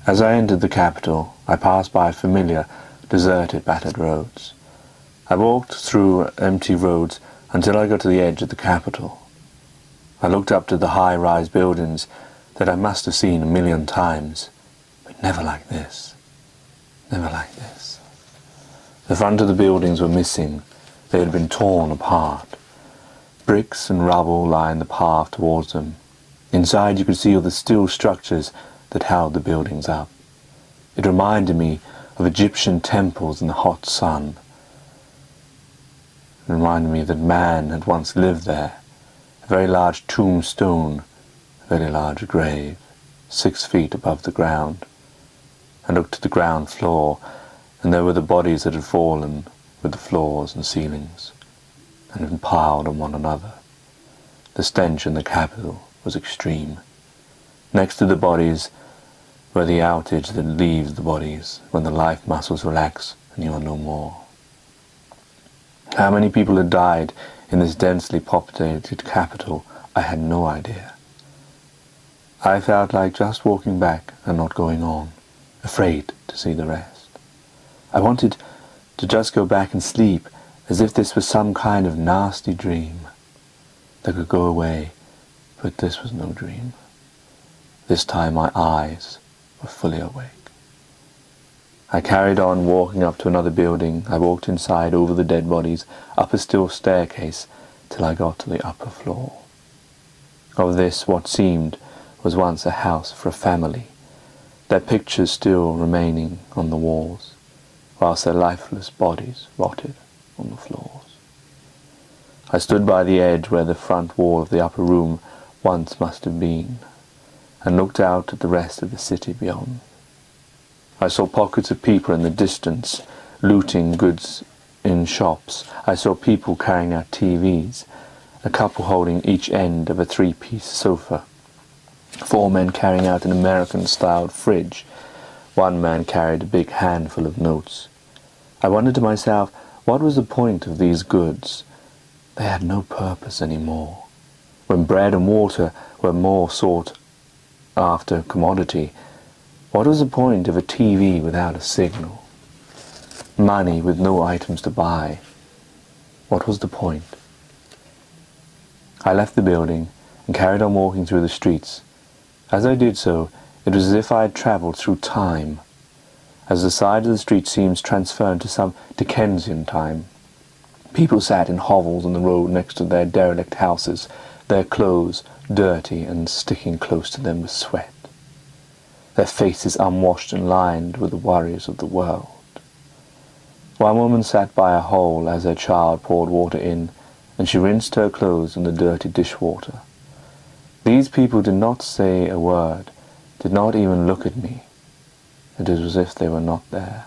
As I entered the capital, I passed by familiar, deserted, battered roads. I walked through empty roads until I got to the edge of the capital. I looked up to the high-rise buildings that I must have seen a million times, but never like this. Never like this. The front of the buildings were missing. They had been torn apart. Bricks and rubble lined the path towards them. Inside you could see all the steel structures that held the buildings up. It reminded me of Egyptian temples in the hot sun. It reminded me that man had once lived there. A very large tombstone, a very large grave, 6 feet above the ground. I looked at the ground floor, and there were the bodies that had fallen with the floors and ceilings, and had been piled on one another. The stench in the capital was extreme. Next to the bodies were the outage that leaves the bodies when the life muscles relax and you are no more. How many people had died in this densely populated capital, I had no idea. I felt like just walking back and not going on, afraid to see the rest. I wanted to just go back and sleep, as if this was some kind of nasty dream that could go away, but this was no dream. This time my eyes were fully awake. I carried on walking up to another building. I walked inside, over the dead bodies, up a steel staircase, till I got to the upper floor. Of this, what seemed was once a house for a family, their pictures still remaining on the walls, whilst their lifeless bodies rotted on the floors. I stood by the edge where the front wall of the upper room once must have been, and looked out at the rest of the city beyond. I saw pockets of people in the distance, looting goods in shops. I saw people carrying out TVs, a couple holding each end of a 3-piece sofa, 4 men carrying out an American-styled fridge. 1 man carried a big handful of notes. I wondered to myself, what was the point of these goods? They had no purpose anymore. When bread and water were more sought after commodity, what was the point of a TV without a signal? Money with no items to buy. What was the point? I left the building and carried on walking through the streets. As I did so, it was as if I had travelled through time, as the side of the street seems transferred to some Dickensian time. People sat in hovels on the road next to their derelict houses, their clothes dirty and sticking close to them with sweat, their faces unwashed and lined with the worries of the world. One woman sat by a hole as her child poured water in, and she rinsed her clothes in the dirty dishwater. These people did not say a word, did not even look at me. It was as if they were not there.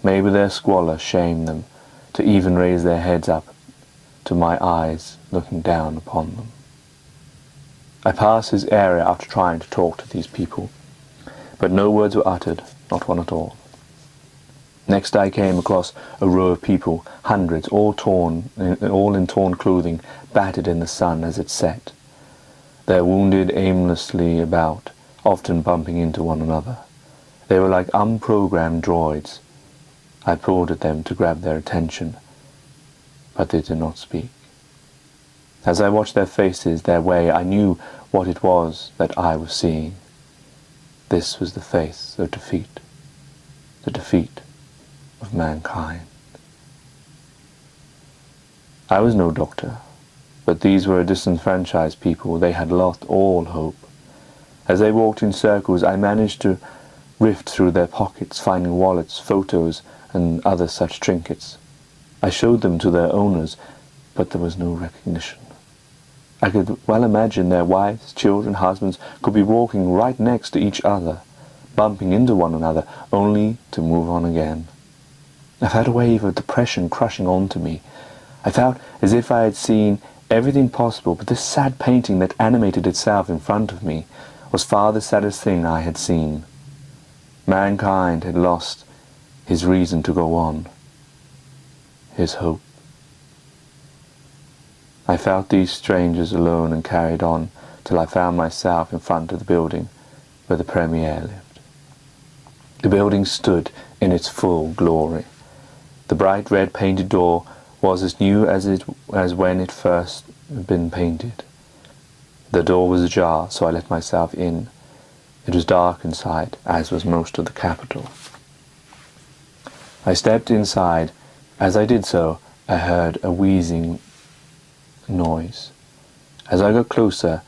Maybe their squalor shamed them to even raise their heads up to my eyes looking down upon them. I passed this area after trying to talk to these people, but no words were uttered, not one at all. Next I came across a row of people, hundreds, all in torn clothing, battered in the sun as it set. Their wounded aimlessly about, often bumping into one another. They were like unprogrammed droids. I pulled at them to grab their attention, but they did not speak. As I watched their faces, their way, I knew what it was that I was seeing. This was the face of defeat, the defeat of mankind. I was no doctor, but these were a disenfranchised people. They had lost all hope. As they walked in circles, I managed to rift through their pockets, finding wallets, photos, and other such trinkets. I showed them to their owners, but there was no recognition. I could well imagine their wives, children, husbands could be walking right next to each other, bumping into one another, only to move on again. I felt a wave of depression crushing onto me. I felt as if I had seen everything possible, but this sad painting that animated itself in front of me was far the saddest thing I had seen. Mankind had lost his reason to go on, his hope. I felt these strangers alone and carried on till I found myself in front of the building where the Premier lived. The building stood in its full glory. The bright red painted door was as new as when it first had been painted. The door was ajar, so I let myself in. It was dark inside, as was most of the capital. I stepped inside. As I did so, I heard a wheezing noise. As I got closer,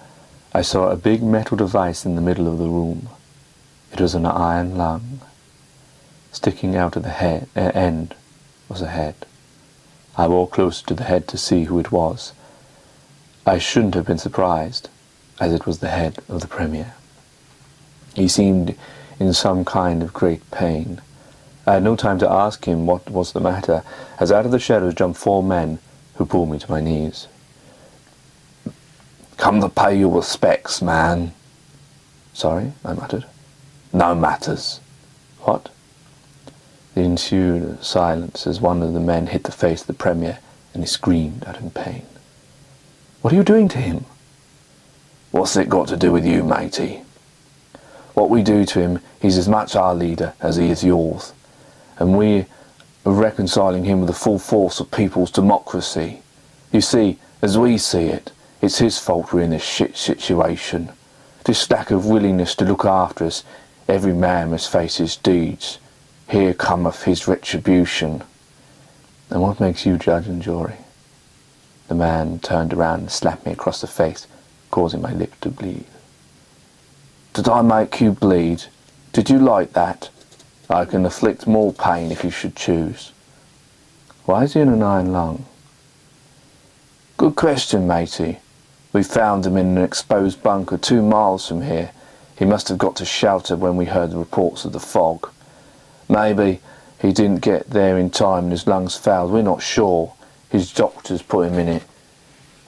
I saw a big metal device in the middle of the room. It was an iron lung. Sticking out of the end was a head. I walked closer to the head to see who it was. I shouldn't have been surprised, as it was the head of the Premier. He seemed in some kind of great pain. I had no time to ask him what was the matter, as out of the shadows jumped 4 men who pulled me to my knees. "Come to pay your respects, man." "Sorry," I muttered. "No matters." "What?" There ensued a silence as one of the men hit the face of the Premier, and he screamed out in pain. "What are you doing to him?" "What's it got to do with you, matey? What we do to him, he's as much our leader as he is yours, and we are reconciling him with the full force of people's democracy. You see, as we see it, it's his fault we're in this shit situation. This lack of willingness to look after us, every man must face his deeds. Here cometh his retribution." "And what makes you judge and jury?" The man turned around and slapped me across the face, causing my lip to bleed. "Did I make you bleed? Did you like that? I can inflict more pain if you should choose." "Why is he in an iron lung?" "Good question, matey. We found him in an exposed bunker 2 miles from here. He must have got to shelter when we heard the reports of the fog. Maybe he didn't get there in time and his lungs failed. We're not sure. His doctors put him in it.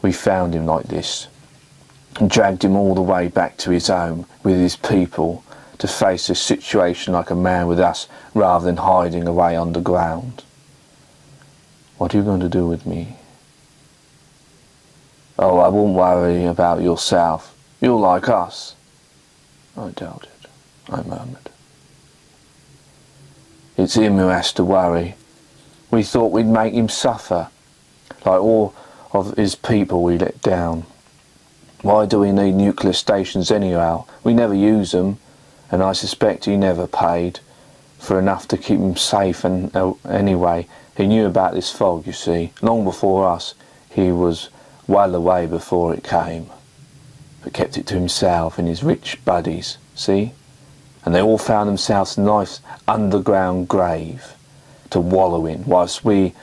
We found him like this and dragged him all the way back to his home with his people to face this situation like a man with us rather than hiding away underground." "What are you going to do with me?" "Oh, I won't worry about yourself. You're like us." "I doubt it," I murmured. "It's him who has to worry. We thought we'd make him suffer, like all of his people we let down. Why do we need nuclear stations anyhow? We never use them, and I suspect he never paid for enough to keep him safe, and anyway, he knew about this fog, you see. Long before us, he was well away before it came, but kept it to himself and his rich buddies, see? And they all found themselves a nice underground grave to wallow in, whilst we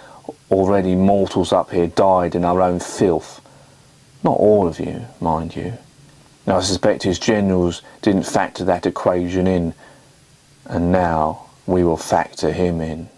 already mortals up here died in our own filth. Not all of you, mind you. Now I suspect his generals didn't factor that equation in, and now we will factor him in."